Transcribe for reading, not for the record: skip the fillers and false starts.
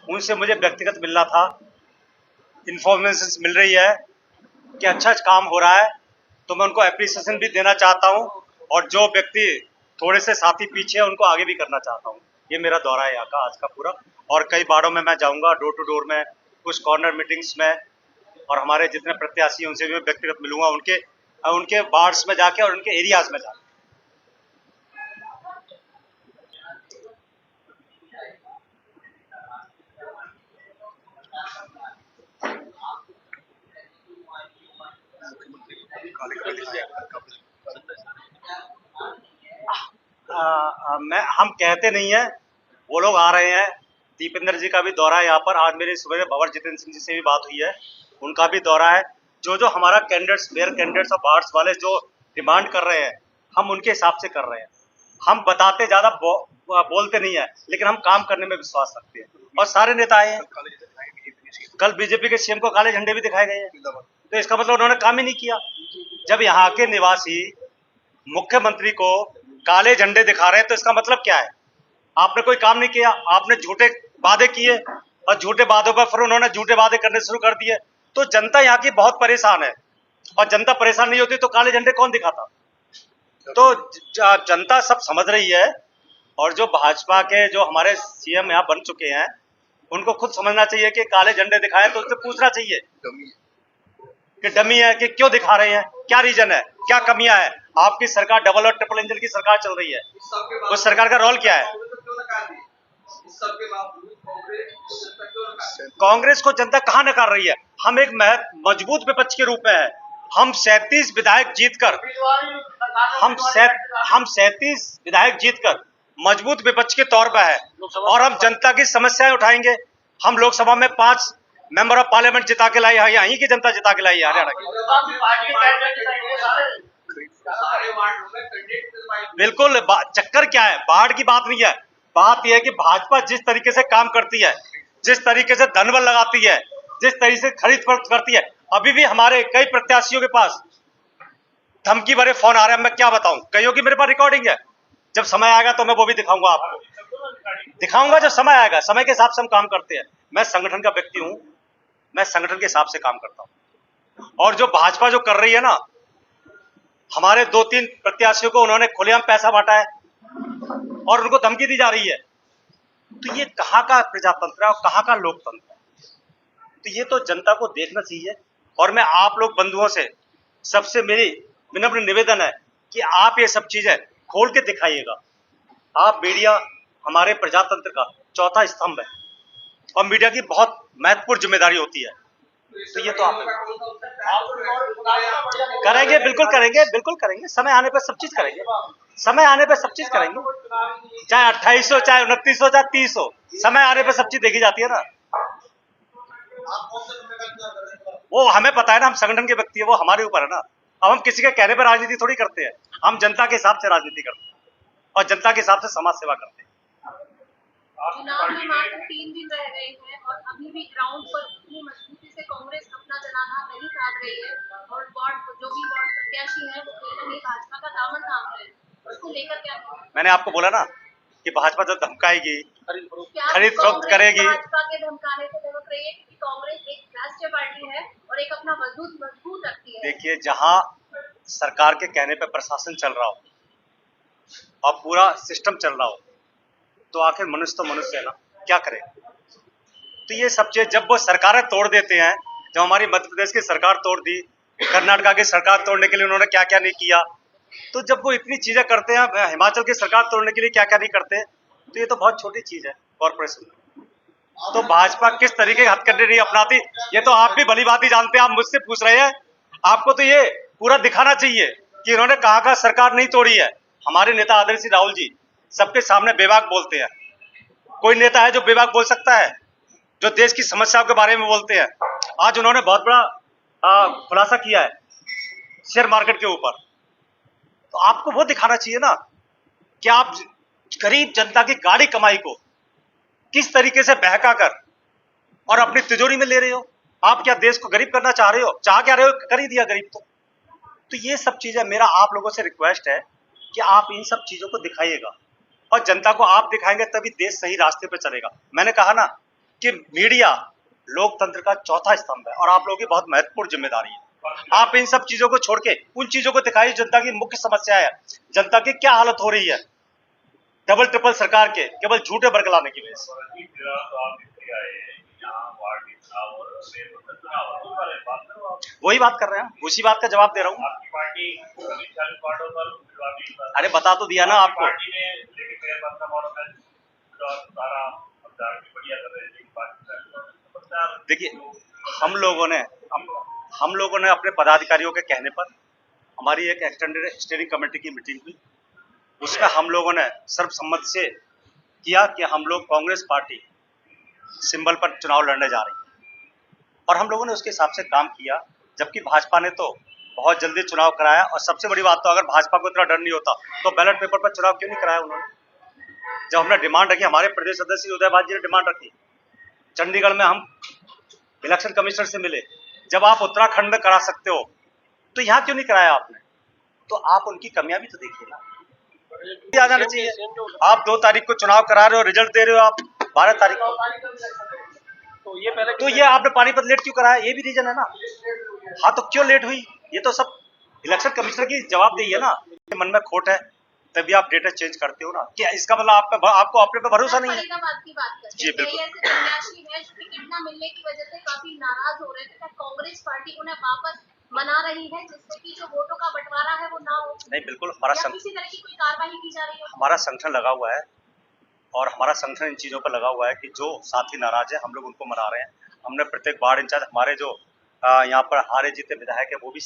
उनसे मुझे व्यक्तिगत मिलना था, इन्फॉर्मेशन मिल रही है कि अच्छा काम हो रहा है, तो मैं उनको एप्रिसिएशन भी देना चाहता हूं, और जो व्यक्ति थोड़े से साथी पीछे हैं उनको आगे भी करना चाहता हूं। ये मेरा दौरा है यहाँ का आज का पूरा, और कई बाड़ों में मैं जाऊंगा, डोर टू डोर में, कुछ कॉर्नर मीटिंग्स में, और हमारे जितने प्रत्याशी हैं उनसे भी मैं व्यक्तिगत मिलूंगा, उनके वार्ड्स में जाके और उनके एरियाज में जाके। हम कहते नहीं है, वो लोग आ रहे हैं। दीपेंद्र जी का भी दौरा है यहाँ पर। आज मेरी सुबह भंवर जितेंद्र सिंह जी से भी बात हुई है, उनका भी दौरा है। जो हमारा कैंडिडेट्स, मेयर कैंडिडेट्स और वार्ड्स वाले जो डिमांड कर रहे हैं, हम उनके हिसाब से कर रहे हैं। हम बताते ज्यादा बोलते नहीं है, लेकिन हम काम करने में विश्वास रखते हैं। और सारे नेता आए हैं, कल बीजेपी के सीएम को काले झंडे भी दिखाए गए हैं, तो इसका मतलब उन्होंने काम ही नहीं किया। जब यहाँ के निवासी मुख्यमंत्री को काले झंडे दिखा रहे हैं, तो इसका मतलब क्या है? आपने कोई काम नहीं किया, आपने झूठे वादे किए, और झूठे वादों पर फिर उन्होंने झूठे वादे करने शुरू कर दिए। तो जनता यहाँ की बहुत परेशान है, और जनता परेशान नहीं होती तो काले झंडे कौन दिखाता? तो जनता सब समझ रही है, और जो भाजपा के जो हमारे सीएम यहाँ बन चुके हैं, उनको खुद समझना चाहिए कि काले झंडे दिखाए तो उससे पूछना चाहिए कि डमी है, कि क्यों दिखा रहे हैं, क्या रीजन है, क्या कमियां है। आपकी सरकार डबल और ट्रिपल इंजन की सरकार चल रही है, उस सरकार का रोल क्या है? कांग्रेस को जनता कहां नकार रही है? हम एक मजबूत विपक्ष के रूप में है। हम 37 विधायक जीतकर हम 37 विधायक जीतकर मजबूत विपक्ष के तौर पर है, और हम जनता की समस्याएं उठाएंगे। हम लोकसभा में 5 मेंबर ऑफ पार्लियामेंट जिता के लाई है, यहीं की जनता जिता के लाई है हरियाणा की। बिल्कुल, चक्कर क्या है? बाढ़ की बात नहीं है, बात यह है कि भाजपा जिस तरीके से काम करती है, जिस तरीके से धनबल लगाती है, जिस तरीके से खरीद फरोख्त करती है, अभी भी हमारे कई प्रत्याशियों के पास धमकी भरे फोन आ रहे हैं। मैं क्या बताऊं, कईयों की मेरे पास रिकॉर्डिंग है। जब समय आएगा तो मैं वो भी दिखाऊंगा आपको, दिखाऊंगा जब समय आएगा। समय के हिसाब से हम काम करते हैं। मैं संगठन का व्यक्ति हूं, मैं संगठन के हिसाब से काम करता हूं। और जो भाजपा जो कर रही है ना, हमारे 2-3 प्रत्याशियों को उन्होंने खुलेआम पैसा बांटा है और उनको धमकी दी जा रही है। तो ये कहां का प्रजातंत्र है और कहां का लोकतंत्र है? तो ये तो जनता को देखना चाहिए। और मैं आप लोग बंधुओं से सबसे मेरी विनम्र निवेदन है कि आप ये सब चीजें खोल के दिखाइएगा। आप मीडिया हमारे प्रजातंत्र का चौथा स्तंभ है, और मीडिया की बहुत महत्वपूर्ण जिम्मेदारी होती है। तो ये तो आप करेंगे, बिल्कुल करेंगे, बिल्कुल करेंगे। समय आने पर सब चीज करेंगे, समय आने पर सब चीज करेंगे। चाहे 28 हो, चाहे 29 हो, चाहे 30 हो, समय आने पर सब चीज देखी जाती है ना। वो हमें पता है ना, हम संगठन के व्यक्ति है, वो हमारे ऊपर है ना। अब हम किसी के कहने पर राजनीति थोड़ी करते हैं, हम जनता के हिसाब से राजनीति करते हैं और जनता के हिसाब से समाज सेवा करते हैं। चुनाव में मात्र 3 दिन रह गए हैं और अभी भी ग्राउंड पर इतनी मजबूती से कांग्रेस अपना जनाना नहीं साध रही है, और जो भी वार्ड प्रत्याशी हैं वो कहीं ना कहीं भाजपा का दामन थाम रहे हैं। उसको लेकर क्या कहें? मैंने आपको बोला ना कि भाजपा जब धमकाएगी, खरीद फरोख्त करेगी। भाजपा के धमकाने से धमक रही है, क्योंकि कांग्रेस एक राष्ट्रीय पार्टी है और एक अपना मजबूत रखती है। देखिए, जहां सरकार के कहने पर प्रशासन चल रहा हो और पूरा सिस्टम चल रहा हो, तो आखिर मनुष्य तो मनुष्य है ना, क्या करे? तो ये सब चीज जब वो सरकारें तोड़ देते हैं, जब हमारी मध्य प्रदेश की सरकार तोड़ दी, कर्नाटका की सरकार तोड़ने के लिए उन्होंने क्या क्या नहीं किया, तो जब वो इतनी चीजें करते हैं, हिमाचल की सरकार तोड़ने के लिए क्या क्या नहीं करते, तो ये तो बहुत छोटी चीज है कॉर्पोरेशन। तो भाजपा किस तरीके की हथकंडे नहीं अपनाती, ये तो आप भी भली बात ही जानते हैं। आप मुझसे पूछ रहे हैं, आपको तो ये पूरा दिखाना चाहिए कि इन्होंने कहाँ सरकार नहीं तोड़ी है। हमारे नेता आदरणीय श्री राहुल जी सबके सामने बेबाक बोलते हैं। कोई नेता है जो बेबाक बोल सकता है, जो देश की समस्याओं के बारे में बोलते हैं? आज उन्होंने बहुत बड़ा खुलासा किया है शेयर मार्केट के ऊपर, तो आपको वो दिखाना चाहिए ना कि आप गरीब जनता की गाड़ी कमाई को किस तरीके से बहका कर और अपनी तिजोरी में ले रहे हो। आप क्या देश को गरीब करना चाह रहे हो? चाह क्या रहे हो? कर ही दिया गरीब। तो ये सब चीजें, मेरा आप लोगों से रिक्वेस्ट है कि आप इन सब चीजों को दिखाइएगा, और जनता को आप दिखाएंगे तभी देश सही रास्ते पर चलेगा। मैंने कहा ना कि मीडिया लोकतंत्र का चौथा स्तंभ है और आप लोगों की बहुत महत्वपूर्ण जिम्मेदारी है। आप इन सब चीजों को छोड़ के उन चीजों को दिखाइए, जनता की मुख्य समस्या है, जनता की क्या हालत हो रही है डबल ट्रिपल सरकार के केवल झूठे बरगलाने की वजह से। वही बात कर रहे हैं, उसी बात का जवाब दे रहा हूँ। अरे बता तो दिया ना आपको। देखिए हम लोगों ने अपने पदाधिकारियों के कहने पर हमारी एक एक्सटेंडेड स्टीयरिंग कमेटी की मीटिंग हुई। उसमें हम लोगों ने सर्वसम्मति से किया कि हम लोग कांग्रेस पार्टी सिंबल पर चुनाव लड़ने जा रही है और हम लोगों ने उसके हिसाब से काम किया, जबकि भाजपा ने तो बहुत जल्दी चुनाव कराया। और सबसे बड़ी बात तो अगर भाजपा को इतना डर नहीं होता तो बैलेट पेपर पर चुनाव क्यों नहीं कराया उन्होंने। जब हमने डिमांड रखी, हमारे प्रदेश सदस्य उदय भान जी ने डिमांड रखी, चंडीगढ़ में हम इलेक्शन कमिश्नर से मिले, जब आप उत्तराखंड में करा सकते हो तो यहाँ क्यों नहीं कराया आपने। तो आप उनकी कमियां भी तो देखिए ना, आ जाना चाहिए। आप 2 तारीख को चुनाव करा रहे हो, रिजल्ट दे रहे हो आप 12 तारीख को, तो ये आपने पानीपत लेट क्यों कराया, ये भी रीजन है ना। हाँ तो क्यों लेट हुई, ये तो सब इलेक्शन कमिश्नर की जवाबदेही है ना। मन में खोट है तभी आप डेटा चेंज करते हो ना, क्या इसका मतलब आपको अपने पे भरोसा नहीं है। फरीदाबाद की बात करते जी हैं, बिल्कुल। कई ऐसे प्रत्याशी हैं जो टिकट न मिलने की वजह से काफी नाराज हो रहे थे, कांग्रेस पार्टी उन्हें वापस मना रही है जिससे कि जो वोटों का बंटवारा है वो ना हो। नहीं बिल्कुल, या किसी तरह की कोई कार्रवाई की जा रही है। हमारा संगठन लगा हुआ है और हमारा संगठन इन चीजों पर लगा हुआ है कि जो साथी नाराज है हम लोग उनको मना रहे हैं। हमने प्रत्येक वार्ड इंचार्ज, हमारे जो यहाँ पर हारे जीते विधायक है वो भी